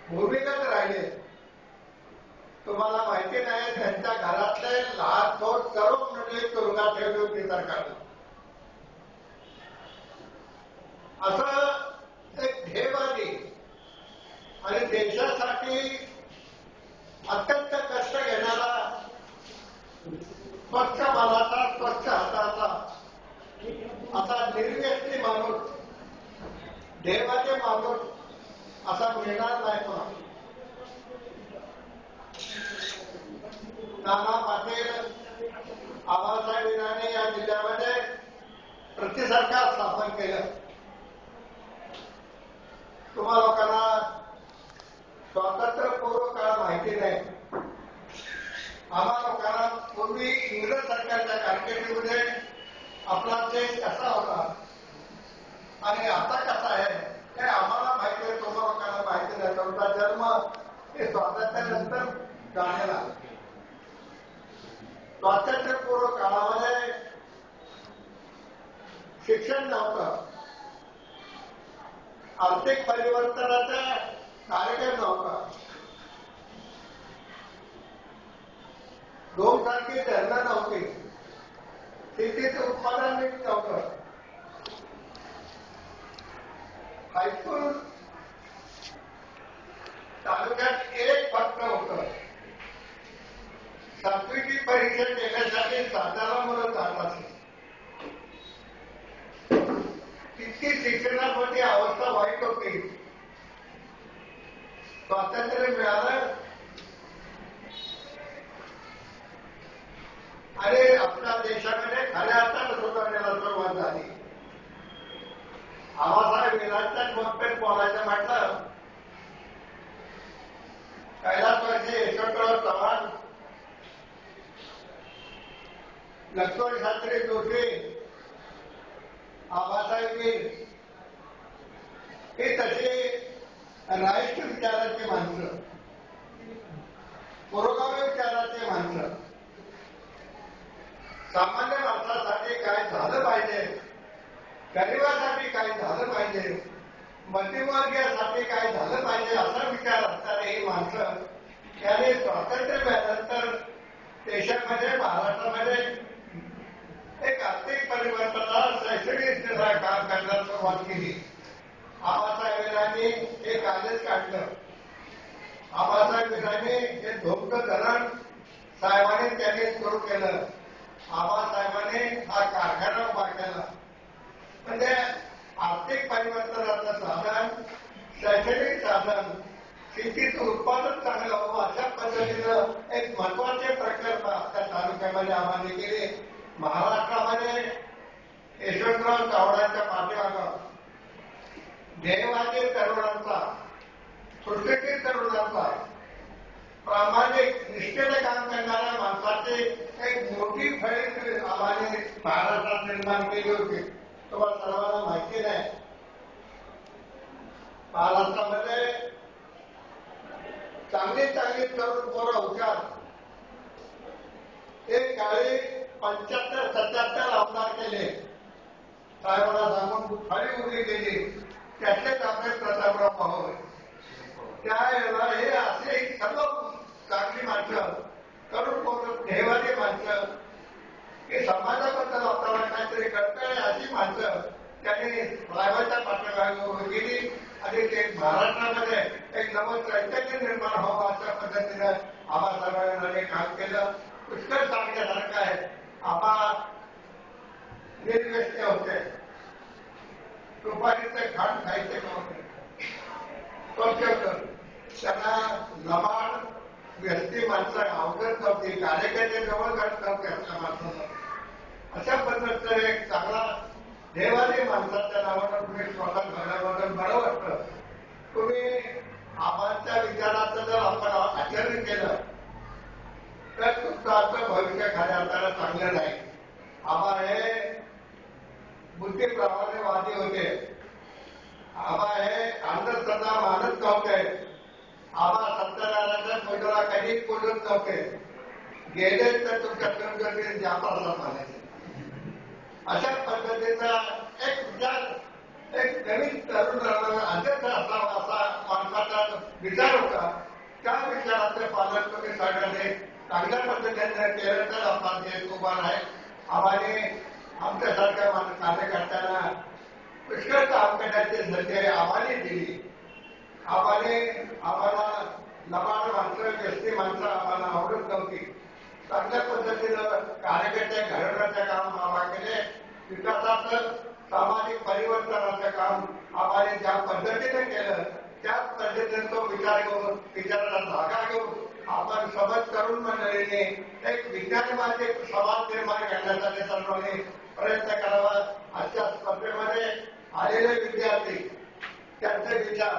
भूमिगत राहिले. तुम्हाला माहिती नाही त्यांच्या घरातले लहान थोर तरुण म्हणजे तुरुंगात ठेवली होती सरकारनं. असं एक ध्येयवादी आणि देशासाठी अत्यंत कष्ट घेणारा स्वच्छ मनाचा स्वच्छ हाताचा असा निर्व्यक्ती माणूस ध्येयवादी माणूस असा मिळणार नाही. पण नाना पाटील आबासाहेब इराणी या जिल्ह्यामध्ये प्रतिसरकार स्थापन केलं. तुम्हा लोकांना स्वातंत्र्यपूर्व काळ माहिती नाही. आम्हा लोकांना पूर्वी इंग्रज सरकारच्या कारकिर्दीमध्ये आपला देश कसा होता आणि आता कसा आहे हे आम्हाला माहिती आहे. तुम्हा लोकांना माहिती नाही. तुमचा जन्म हे स्वातंत्र्यानंतर झालेला. स्वातंत्र्यपूर्व काळामध्ये शिक्षण नव्हतं, आर्थिक परिवर्तनाचा कार्यक्रम नव्हता, सारखी धरणं नव्हती, शेतीचं उत्पादन नीट नव्हतं. हायस्कूल तालुक्यात एक फक्त होतं. 7वीची परीक्षा देण्यासाठी सातारा मुलं जात असे. तितकी शिक्षणामध्ये अवस्था वाईट होती. स्वातंत्र्य मिळालं आणि आपल्या देशामध्ये खऱ्या अर्थानं सुधारण्याला सुरुवात झाली. आबासाहेब विरांच्या मोठपेट बोलायचं म्हटलं कैलासवासी यशवंतराव चव्हाण, लक्ष्मण शास्त्री जोशी, आबासाहेब वीर हे तसे राष्ट्र विचाराचे माणसं, पुरोगामी विचाराचे माणसं. सामान्य माणसासाठी काय झालं पाहिजे, गरिबासाठी काय झालं पाहिजे, मध्यमवर्गीयासाठी काय झालं पाहिजे असा विचार असणारे ही माणसं त्यांनी स्वातंत्र्य मिळाल्यानंतर देशामध्ये महाराष्ट्रामध्ये एक आर्थिक परिवर्तनाला शैक्षणिक काम करण्यास सुरुवात केली. आबासाहेब विरांनी हे कालच काढलं. आबासाहेब विरांनी हे धोमचं धरण साहेबांनी त्यांनी सुरू केलं. आबासाहेबांनी हा कारखाना उभा केला. म्हणजे आर्थिक परिवर्तनाचं साधन, शैक्षणिक साधन, शेतीचं उत्पादन चांगलं व्हावं अशा पद्धतीनं एक महत्वाचे प्रकल्प आपल्या तालुक्यामध्ये आम्हाला केले. महाराष्ट्रामध्ये यशवंतराव चव्हाणांच्या पाठीमागं ध्येयवादी तरुणांचा, सुशिक्षित तरुणांचा, प्रामाणिक निष्ठेने काम करणाऱ्या माणसाची एक मोठी फळी आम्हाला महाराष्ट्रात निर्माण केली होती. तुम्हाला सर्वांना माहिती नाही. महाराष्ट्रामध्ये चांगली चांगली तरुण पोरं हुशार एक काळी 75-77 आमदार केले. साहेबांना सांगून फळी उभी केली. त्यातलेच आपले प्रतापराव पवार. त्यावेळेला हे असे सर्व चांगली माणसं, तरुण पोरं, ध्येयवादी माणसं, की समाजाबद्दल आपल्याला काहीतरी कर्तव्य अशी माणसं त्यांनी साहेबांच्या पाठीमागे उभी केली आणि ते महाराष्ट्रामध्ये एक नवं चैतन्य निर्माण व्हावं अशा पद्धतीनं आबासाहेबांनी काम केलं. पुष्कळ सांगण्यासारखं आहे. आबा निर्व्यस्त होते. दुपारीचे खाण खायचे नव्हते. त्यांना लबाड व्यक्ती माणसं अवगत नव्हती. कार्यकर्ते जवळ जात नव्हते अशा माणसाला. अशा पद्धतीचं एक चांगला ध्येयवादी माणसाच्या नावानं तुम्ही स्वागत झाल्याबद्दल बरं वाटतं. तुम्ही आबांच्या विचाराचं जर आपण आचरण केलं तर तुमचं असं भविष्य खऱ्या अर्थानं चांगलं नाही. आबा हे बुद्धिप्रमाणेवादी होते. आबा हे अंधश्रद्धा मानत नव्हते. आबा सत्यनारायणाच्या फोटोला कधीच बोलत नव्हते. गेले तर तुमच्या कर्मचारी जापाला म्हणायचे. अशा पद्धतीचा एक विचार एक नवीन तरुण अंधश्रद्धा असावा असा माणसाचा विचार होता त्या विचाराचे पालन तुम्ही सगळ्यांनी चांगल्या पद्धतीने केलं तर आपला देश उभा राहील. आम्हाने आमच्यासारख्या कार्यकर्त्यांना पुष्कळ काम करण्याची संधी आम्हाने दिली. आम्हाला लबाड माणसं व्यस्ती माणसं आम्हाला आवडत नव्हती. चांगल्या पद्धतीनं कार्यकर्ते घडवण्याचं काम आम्हाला केले. विकासाचं सामाजिक परिवर्तनाचं काम आम्हाला ज्या पद्धतीने केलं त्याच पद्धतीने तो विचार करून विचाराला जागा घेऊन आपण समज करून मंडळीने एक विज्ञानवादी समाज निर्माण करण्यासाठी सर्वांनी प्रयत्न करावा. आजच्या स्पर्धेमध्ये आलेले विद्यार्थी त्यांचे विचार